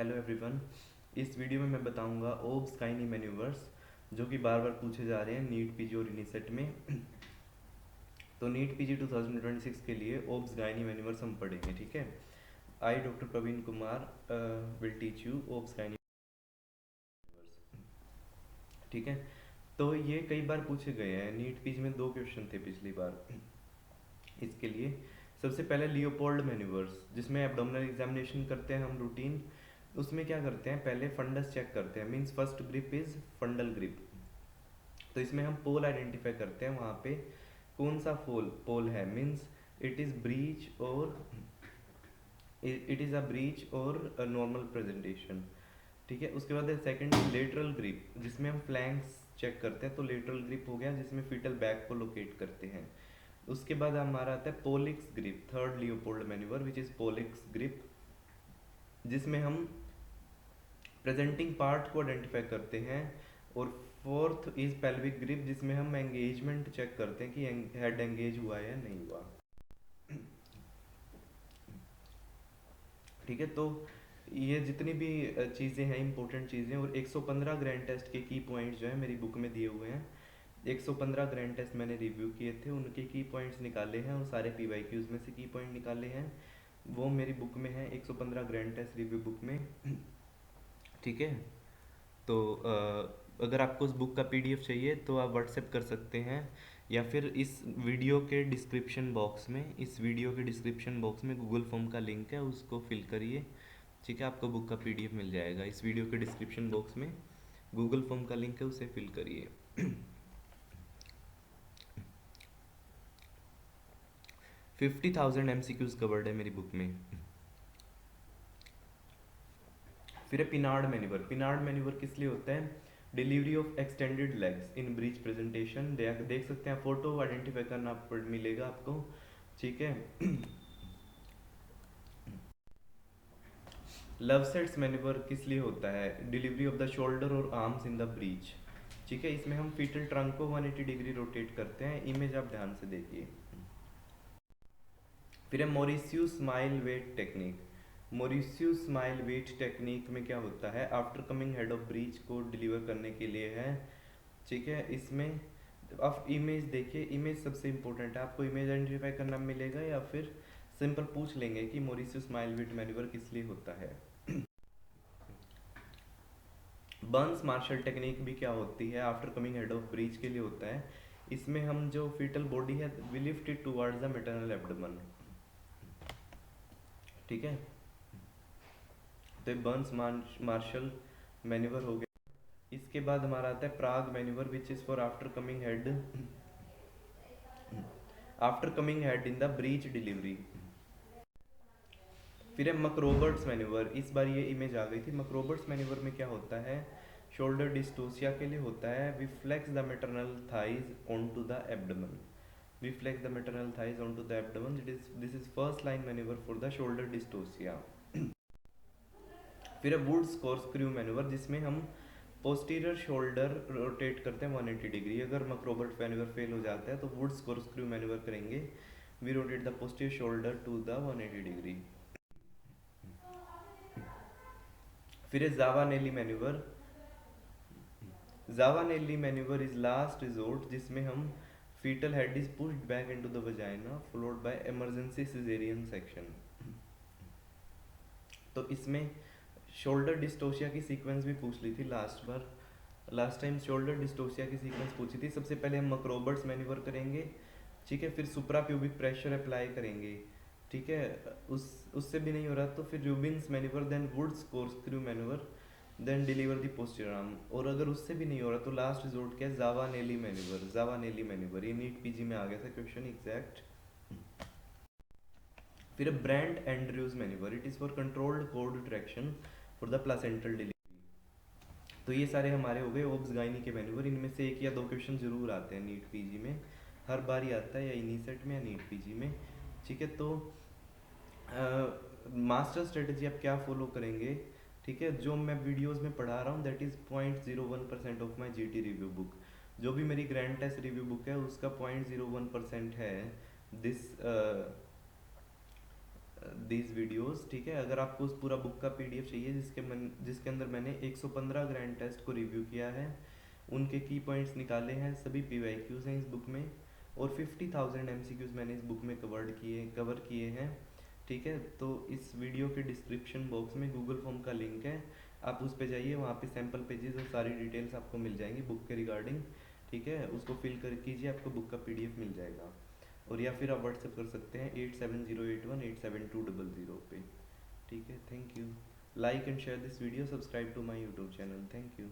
Hello everyone. इस video में मैं बताऊंगा ओब्स गाइनी मैन्यूवर्स जो कि बार बार पूछे जा रहे हैं नीट पीजी और यूनिसेट में। तो नीट पीजी 2026 के लिए ओब्स गाइनी मैन्यूवर्स हम पढ़ेंगे, ठीक है। I doctor Praveen Kumar will teach you obs gynae manoeuvres, ठीक है। तो ये कई बार पूछे गए हैं, नीट पीजी में 2 क्वेश्चन थे पिछली बार इसके लिए। सबसे पहले लियोपोल्ड मैन्यूवर्स, जिसमें एब्डोमिनल एग्जामिनेशन करते हैं हम रूटीन। उसमें क्या करते हैं, पहले फंडस चेक करते हैं, means first grip is फंडल grip. तो इसमें हम पोल आइडेंटिफाई करते हैं, वहाँ पे कौन सा पोल है, मींस इट इज ब्रीच और इट इज़ अ ब्रीच और नॉर्मल प्रेजेंटेशन, ठीक है। उसके बाद सेकंड लेटरल ग्रिप, जिसमें हम फ्लैंक्स चेक करते हैं। तो लेटरल ग्रिप हो गया जिसमें फीटल बैक को लोकेट करते हैं। उसके बाद हमारा आता है Pawlik's grip, third Leopold manoeuvre which is Pawlik's grip, जिसमें हम प्रेजेंटिंग पार्ट को आइडेंटिफाई करते हैं। और फोर्थ इज पेल्विक ग्रिप, जिसमें हम एंगेजमेंट चेक करते हैं कि हेड एंगेज हुआ है या नहीं हुआ, ठीक है। तो ये जितनी भी चीज़ें हैं, इंपॉर्टेंट चीज़ें, और 115 ग्रैंड टेस्ट के की पॉइंट्स जो है मेरी बुक में दिए हुए हैं। 115 ग्रैंड टेस्ट मैंने रिव्यू किए थे, उनके की पॉइंट्स निकाले हैं और सारे PYQs में से की पॉइंट निकाले हैं, वो मेरी बुक में है 115 ग्रैंड टेस्ट रिव्यू बुक में, ठीक है। तो अगर आपको उस बुक का PDF चाहिए तो आप व्हाट्सएप कर सकते हैं, या फिर इस वीडियो के डिस्क्रिप्शन बॉक्स में, इस वीडियो के डिस्क्रिप्शन बॉक्स में गूगल फॉर्म का लिंक है, उसको फिल करिए, ठीक है। आपको बुक का PDF मिल जाएगा। इस वीडियो के डिस्क्रिप्शन बॉक्स में गूगल फॉर्म का लिंक है, उसे फिल करिए। 50,000 MCQs कवर्ड है मेरी बुक में। फिर है पिनार्ड मैन्यूवर। पिनार्ड मैन्यूवर किस लिए होता है, delivery of extended legs in breech presentation. देख सकते हैं फोटो आइडेंटिफाई करना मिलेगा आपको, ठीक है। लव सेट्स मैन्यूवर किस लिए होता है, डिलीवरी ऑफ द शोल्डर और आर्म्स इन द ब्रीच, ठीक है। इसमें हम फीटल ट्रंक को 180 डिग्री रोटेट करते हैं। इमेज आप ध्यान से देखिए। फिर है Mauriceau Smellie Veit technique. Mauriceau Smellie Veit technique में क्या होता है, after coming head of breech को डिलीवर करने के लिए है, ठीक है। इसमें आप इमेज देखिए, इमेज सबसे इंपॉर्टेंट है, आपको इमेज आइडेंटिफाई करना मिलेगा, या फिर सिंपल पूछ लेंगे कि मोरिसियस स्माइल वेट मैन्यूवर किस लिए होता है। बर्न्स मार्शल टेक्निक भी क्या होती है, after coming head of breech के लिए होता है। इसमें हम जो फीटल बॉडी है we lift it towards the maternal abdomen, ठीक है। तो बर्न्स मार्शल मैन्यूवर हो गया। इसके बाद हमारा आता है Prague manoeuvre which is for after coming head in the breech delivery. फिर है मकरोबर्ट्स मैन्यूवर। इस बार ये इमेज आ गई थी। मकरोबर्ट्स मैन्यूवर में क्या होता है, शोल्डर डिस्टोसिया के लिए होता है। We flex the maternal thighs on to the abdomen, we flex the maternal thighs on to the abdomen, this is first line manoeuvre for the shoulder dystocia. फिर है वुड्स कॉर्कस्क्रू मैन्यूवर, जिसमें हम posterior shoulder rotate करते हैं 180 degree. अगर मकरोबर्ट manoeuvre fail हो जाता है तो वुड्स कॉर्कस्क्रू मैन्यूवर करेंगे, we rotate the posterior shoulder to the 180 degree. फिर है Zavanelli manoeuvre. Zavanelli manoeuvre is last resort, जिसमें हम foetal head is pushed back into the vagina followed by emergency caesarean section. तो इसमें shoulder dystocia की sequence भी पूछ ली थी लास्ट टाइम शोल्डर डिस्टोशिया की सीक्वेंस पूछी थी। सबसे पहले हम मकरोबर्ट्स मैन्यूवर करेंगे, ठीक है। फिर सुप्रा प्यूबिक प्रेशर अप्लाई करेंगे, ठीक है। उससे भी नहीं हो रहा तो फिर Rubin's manoeuvre, then Woods corkscrew manoeuvre, then deliver the posterior arm. और अगर उससे भी नहीं हो रहा तो लास्ट रिजोर्ट क्या है, जावानेली मैन्यूवर। जावानेली मैन्यूवर ये नीट पीजी में आ गया था क्वेश्चन एग्जैक्ट। फिर Brandt Andrews manoeuvre, it is for controlled cord traction for the placental delivery. तो ये सारे हमारे हो गए ओब्स गाइनी के मैन्यूवर। इनमें से 1 या 2 क्वेश्चन जरूर आते हैं नीट पीजी में, हर बार ही आता है, या इन्हीं सेट में या नीट पीजी में, ठीक है। तो मास्टर स्ट्रेटजी आप क्या फॉलो करेंगे, ठीक है। जो मैं वीडियोस में पढ़ा रहा हूँ that is 0.01% of my GT review book. जो भी मेरी ग्रैंड टेस्ट रिव्यू बुक है उसका 0.01% है दिस दीज वीडियोस, ठीक है। अगर आपको उस पूरा बुक का पीडीएफ चाहिए जिसके अंदर मैंने 115 ग्रैंड टेस्ट को रिव्यू किया है, उनके की पॉइंट्स निकाले हैं, सभी पीवाईक्यूज हैं इस बुक में, और 50,000 एमसीक्यूज मैंने इस बुक में कवर किए हैं, ठीक है। तो इस वीडियो के डिस्क्रिप्शन बॉक्स में गूगल फॉर्म का लिंक है, आप उस पे जाइए, वहाँ पे सैम्पल पेजेस और सारी डिटेल्स आपको मिल जाएंगी बुक के रिगार्डिंग, ठीक है। उसको फिल कर कीजिए, आपको बुक का पीडीएफ मिल जाएगा। और या फिर आप व्हाट्सएप कर सकते हैं 8708187200 पे, ठीक है। Thank you. Like and share this video, subscribe to my YouTube channel. Thank you.